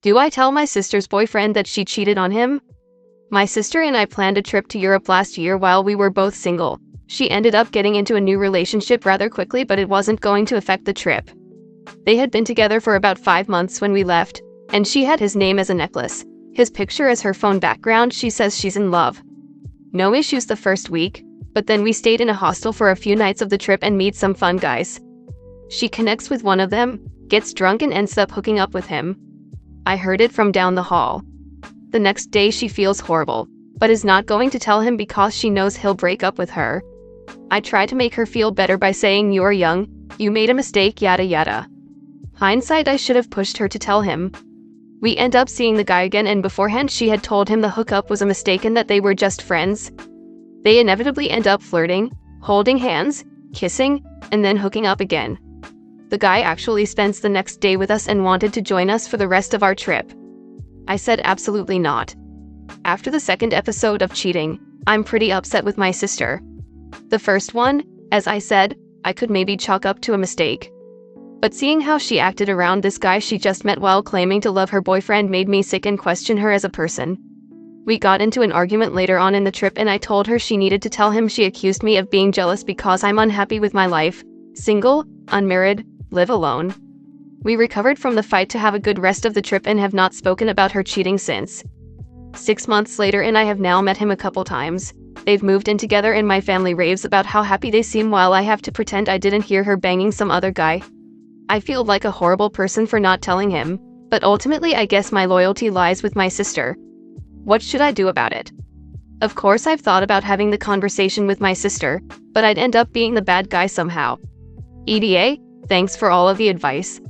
Do I tell my sister's boyfriend that she cheated on him? My sister and I planned a trip to Europe last year while we were both single. She ended up getting into a new relationship rather quickly, but it wasn't going to affect the trip. They had been together for about 5 months when we left, and she had his name as a necklace, his picture as her phone background. She says she's in love. No issues the first week, but then we stayed in a hostel for a few nights of the trip and meet some fun guys. She connects with one of them, gets drunk and ends up hooking up with him. I heard it from down the hall. The next day she feels horrible, but is not going to tell him because she knows he'll break up with her. I try to make her feel better by saying, "You're young, you made a mistake, yada yada." Hindsight, I should have pushed her to tell him. We end up seeing the guy again, and beforehand she had told him the hookup was a mistake and that they were just friends. They inevitably end up flirting, holding hands, kissing, and then hooking up again. The guy actually spends the next day with us and wanted to join us for the rest of our trip. I said absolutely not. After the second episode of cheating, I'm pretty upset with my sister. The first one, as I said, I could maybe chalk up to a mistake. But seeing how she acted around this guy she just met while claiming to love her boyfriend made me sick and question her as a person. We got into an argument later on in the trip and I told her she needed to tell him. She accused me of being jealous because I'm unhappy with my life, single, unmarried, live alone. We recovered from the fight to have a good rest of the trip and have not spoken about her cheating since. 6 months later and I have now met him a couple times. They've moved in together and my family raves about how happy they seem while I have to pretend I didn't hear her banging some other guy. I feel like a horrible person for not telling him, but ultimately I guess my loyalty lies with my sister. What should I do about it? Of course I've thought about having the conversation with my sister, but I'd end up being the bad guy somehow. EDA, thanks for all of the advice.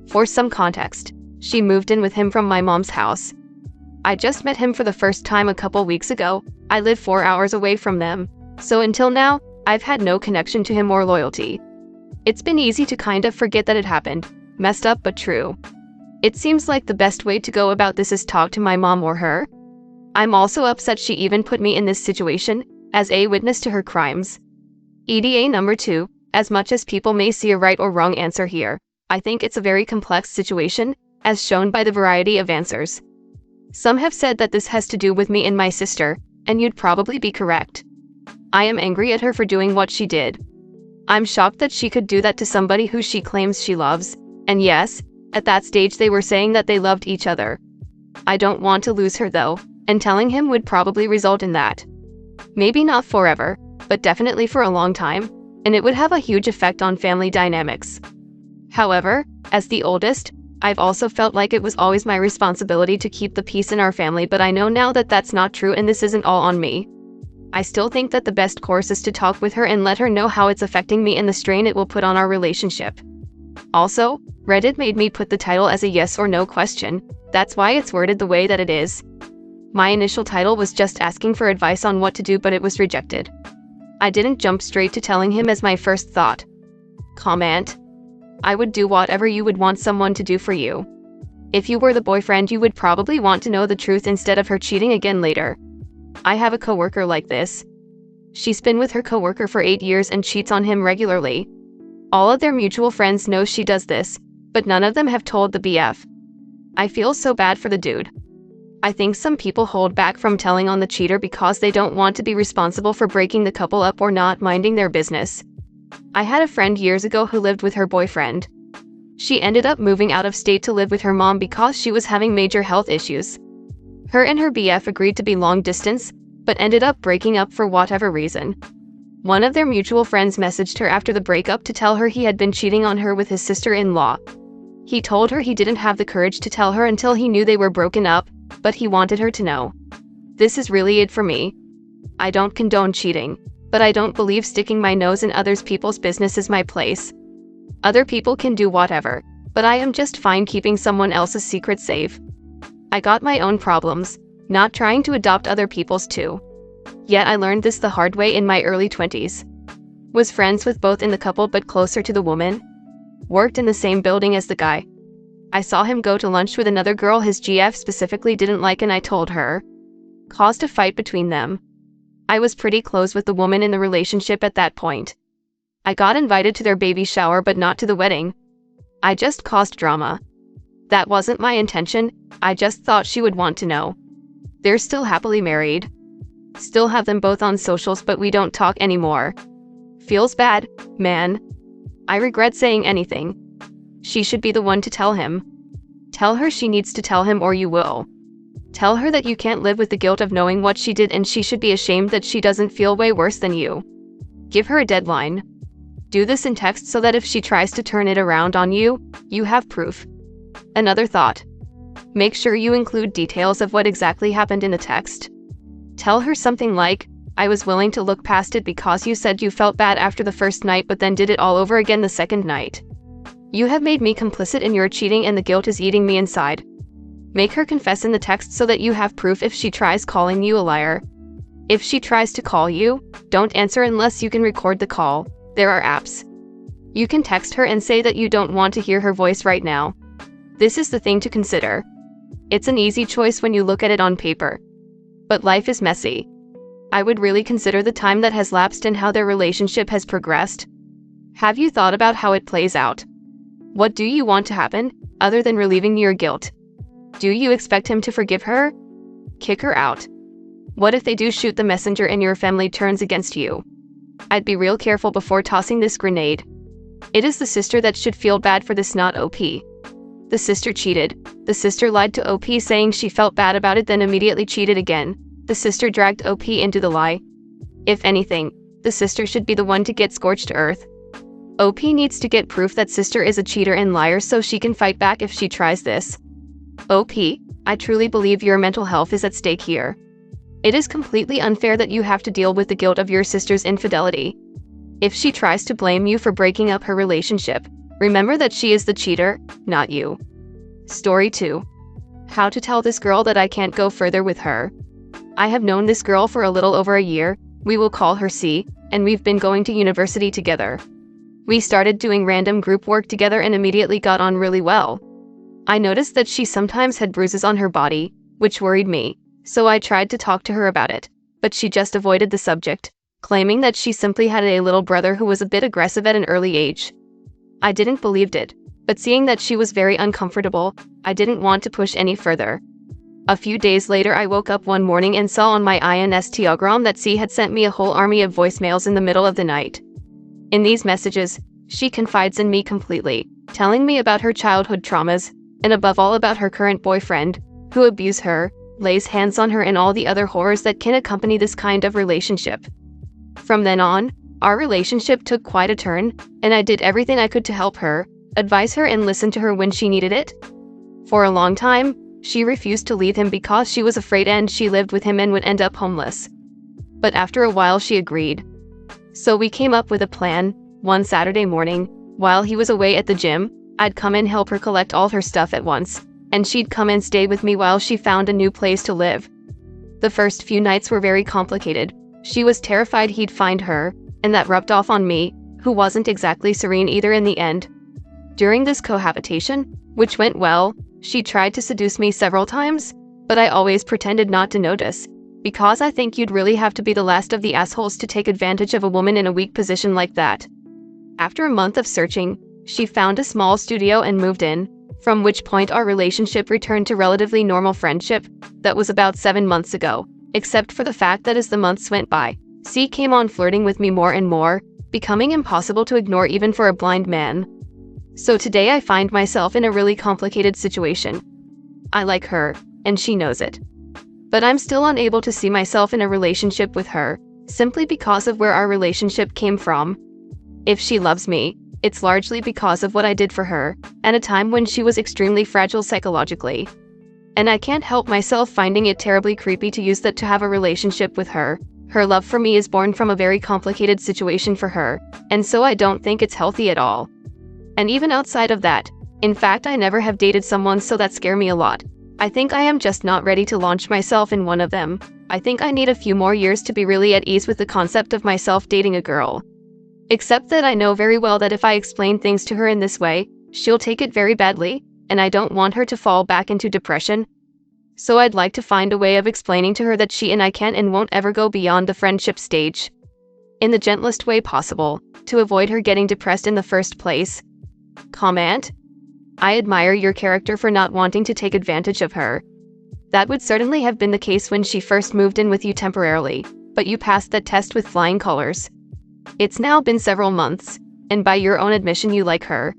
For some context, she moved in with him from my mom's house. I just met him for the first time a couple weeks ago. I live 4 hours away from them, so until now, I've had no connection to him or loyalty. It's been easy to kind of forget that it happened. Messed up but true. It seems like the best way to go about this is talk to my mom or her. I'm also upset she even put me in this situation, as a witness to her crimes. EDA number 2, as much as people may see a right or wrong answer here, I think it's a very complex situation, as shown by the variety of answers. Some have said that this has to do with me and my sister, and you'd probably be correct. I am angry at her for doing what she did. I'm shocked that she could do that to somebody who she claims she loves, and yes, at that stage they were saying that they loved each other. I don't want to lose her though, and telling him would probably result in that. Maybe not forever, but definitely for a long time, and it would have a huge effect on family dynamics. However, as the oldest, I've also felt like it was always my responsibility to keep the peace in our family, but I know now that that's not true and this isn't all on me. I still think that the best course is to talk with her and let her know how it's affecting me and the strain it will put on our relationship. Also, Reddit made me put the title as a yes or no question. That's why it's worded the way that it is. My initial title was just asking for advice on what to do, but it was rejected. I didn't jump straight to telling him as my first thought. Comment: I would do whatever you would want someone to do for you. If you were the boyfriend, you would probably want to know the truth instead of her cheating again later. I have a coworker like this. She's been with her coworker for 8 years and cheats on him regularly. All of their mutual friends know she does this, but none of them have told the BF. I feel so bad for the dude. I think some people hold back from telling on the cheater because they don't want to be responsible for breaking the couple up or not minding their business. I had a friend years ago who lived with her boyfriend. She ended up moving out of state to live with her mom because she was having major health issues. Her and her BF agreed to be long distance, but ended up breaking up for whatever reason. One of their mutual friends messaged her after the breakup to tell her he had been cheating on her with his sister-in-law. He told her he didn't have the courage to tell her until he knew they were broken up, but he wanted her to know. This is really it for me. I don't condone cheating, but I don't believe sticking my nose in other people's business is my place. Other people can do whatever, but I am just fine keeping someone else's secret safe. I got my own problems, not trying to adopt other people's too. Yet I learned this the hard way in my early 20s. Was friends with both in the couple but closer to the woman. Worked in the same building as the guy. I saw him go to lunch with another girl his GF specifically didn't like and I told her. Caused a fight between them. I was pretty close with the woman in the relationship at that point. I got invited to their baby shower but not to the wedding. I just caused drama. That wasn't my intention, I just thought she would want to know. They're still happily married. Still have them both on socials, but we don't talk anymore. Feels bad, man. I regret saying anything. She should be the one to tell him. Tell her she needs to tell him, or you will. Tell her that you can't live with the guilt of knowing what she did, and she should be ashamed that she doesn't feel way worse than you. Give her a deadline. Do this in text so that if she tries to turn it around on you, you have proof. Another thought. Make sure you include details of what exactly happened in the text. Tell her something like, I was willing to look past it because you said you felt bad after the first night but then did it all over again the second night. You have made me complicit in your cheating and the guilt is eating me inside. Make her confess in the text so that you have proof if she tries calling you a liar. If she tries to call you, don't answer unless you can record the call. There are apps. You can text her and say that you don't want to hear her voice right now. This is the thing to consider. It's an easy choice when you look at it on paper. But life is messy. I would really consider the time that has lapsed and how their relationship has progressed. Have you thought about how it plays out? What do you want to happen, other than relieving your guilt? Do you expect him to forgive her? Kick her out? What if they do shoot the messenger and your family turns against you? I'd be real careful before tossing this grenade. It is the sister that should feel bad for this, not OP. The sister cheated. The sister lied to OP saying she felt bad about it, then immediately cheated again. The sister dragged OP into the lie. If anything, the sister should be the one to get scorched earth. OP needs to get proof that sister is a cheater and liar so she can fight back if she tries this. OP, I truly believe your mental health is at stake here. It is completely unfair that you have to deal with the guilt of your sister's infidelity. If she tries to blame you for breaking up her relationship, remember that she is the cheater, not you. Story 2. How to tell this girl that I can't go further with her. I have known this girl for a little over a year, we will call her C, and we've been going to university together. We started doing random group work together and immediately got on really well. I noticed that she sometimes had bruises on her body, which worried me, so I tried to talk to her about it, but she just avoided the subject, claiming that she simply had a little brother who was a bit aggressive at an early age. I didn't believe it, but seeing that she was very uncomfortable, I didn't want to push any further. A few days later, I woke up one morning and saw on my Instagram that C had sent me a whole army of voicemails in the middle of the night. In these messages, she confides in me completely, telling me about her childhood traumas, and above all about her current boyfriend, who abuses her, lays hands on her, and all the other horrors that can accompany this kind of relationship. From then on, our relationship took quite a turn, and I did everything I could to help her, advise her, and listen to her when she needed it. For a long time, she refused to leave him because she was afraid and she lived with him and would end up homeless. But after a while she agreed. So we came up with a plan. One Saturday morning, while he was away at the gym, I'd come and help her collect all her stuff at once, and she'd come and stay with me while she found a new place to live. The first few nights were very complicated. She was terrified he'd find her, and that rubbed off on me, who wasn't exactly serene either in the end. During this cohabitation, which went well, she tried to seduce me several times, but I always pretended not to notice, because I think you'd really have to be the last of the assholes to take advantage of a woman in a weak position like that. After a month of searching, she found a small studio and moved in, from which point our relationship returned to relatively normal friendship. That was about 7 months ago, except for the fact that as the months went by, C came on flirting with me more and more, becoming impossible to ignore even for a blind man. So today I find myself in a really complicated situation. I like her, and she knows it. But I'm still unable to see myself in a relationship with her, simply because of where our relationship came from. If she loves me, it's largely because of what I did for her, at a time when she was extremely fragile psychologically. And I can't help myself finding it terribly creepy to use that to have a relationship with her. Her love for me is born from a very complicated situation for her, and so I don't think it's healthy at all. And even outside of that, in fact, I never have dated someone, so that scares me a lot. I think I am just not ready to launch myself in one of them. I think I need a few more years to be really at ease with the concept of myself dating a girl. Except that I know very well that if I explain things to her in this way, she'll take it very badly, and I don't want her to fall back into depression. So I'd like to find a way of explaining to her that she and I can't and won't ever go beyond the friendship stage, in the gentlest way possible, to avoid her getting depressed in the first place. Comment? I admire your character for not wanting to take advantage of her. That would certainly have been the case when she first moved in with you temporarily, but you passed that test with flying colors. It's now been several months, and by your own admission you like her.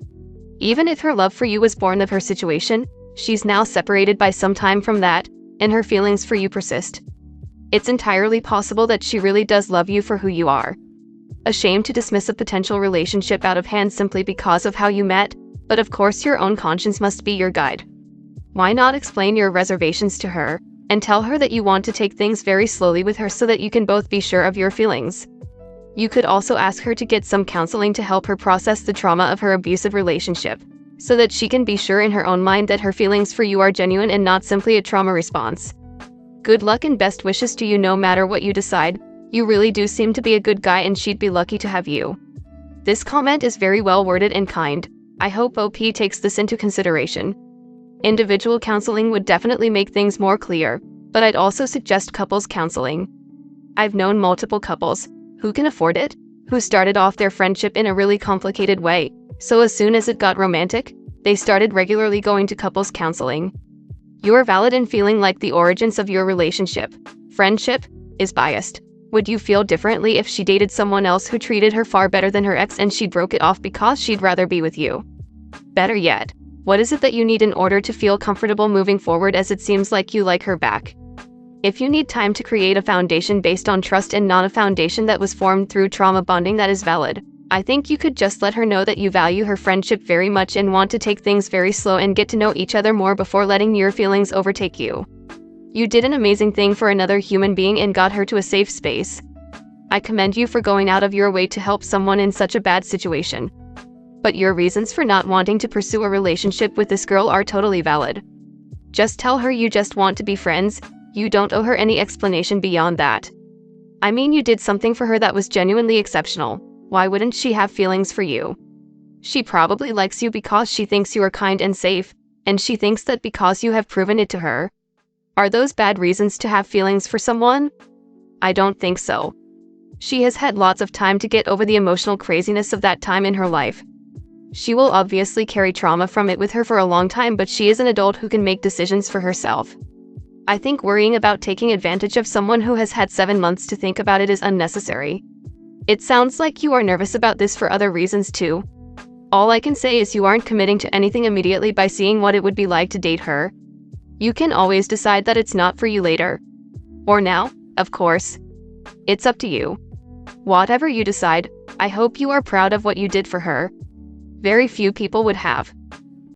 Even if her love for you was born of her situation, she's now separated by some time from that, and her feelings for you persist. It's entirely possible that she really does love you for who you are. A shame to dismiss a potential relationship out of hand simply because of how you met, but of course your own conscience must be your guide. Why not explain your reservations to her, and tell her that you want to take things very slowly with her so that you can both be sure of your feelings? You could also ask her to get some counseling to help her process the trauma of her abusive relationship, so that she can be sure in her own mind that her feelings for you are genuine and not simply a trauma response. Good luck and best wishes to you no matter what you decide. You really do seem to be a good guy and she'd be lucky to have you. This comment is very well worded and kind. I hope OP takes this into consideration. Individual counseling would definitely make things more clear, but I'd also suggest couples counseling. I've known multiple couples who can afford it, who started off their friendship in a really complicated way, so as soon as it got romantic, they started regularly going to couples counseling. You are valid in feeling like the origins of your relationship, friendship, is biased. Would you feel differently if she dated someone else who treated her far better than her ex and she broke it off because she'd rather be with you? Better yet, what is it that you need in order to feel comfortable moving forward, as it seems like you like her back? If you need time to create a foundation based on trust and not a foundation that was formed through trauma bonding, that is valid. I think you could just let her know that you value her friendship very much and want to take things very slow and get to know each other more before letting your feelings overtake you. You did an amazing thing for another human being and got her to a safe space. I commend you for going out of your way to help someone in such a bad situation. But your reasons for not wanting to pursue a relationship with this girl are totally valid. Just tell her you just want to be friends. You don't owe her any explanation beyond that. I mean, you did something for her that was genuinely exceptional. Why wouldn't she have feelings for you? She probably likes you because she thinks you are kind and safe, and she thinks that because you have proven it to her. Are those bad reasons to have feelings for someone? I don't think so. She has had lots of time to get over the emotional craziness of that time in her life. She will obviously carry trauma from it with her for a long time, but she is an adult who can make decisions for herself. I think worrying about taking advantage of someone who has had 7 months to think about it is unnecessary. It sounds like you are nervous about this for other reasons too. All I can say is you aren't committing to anything immediately by seeing what it would be like to date her. You can always decide that it's not for you later. Or now, of course. It's up to you. Whatever you decide, I hope you are proud of what you did for her. Very few people would have.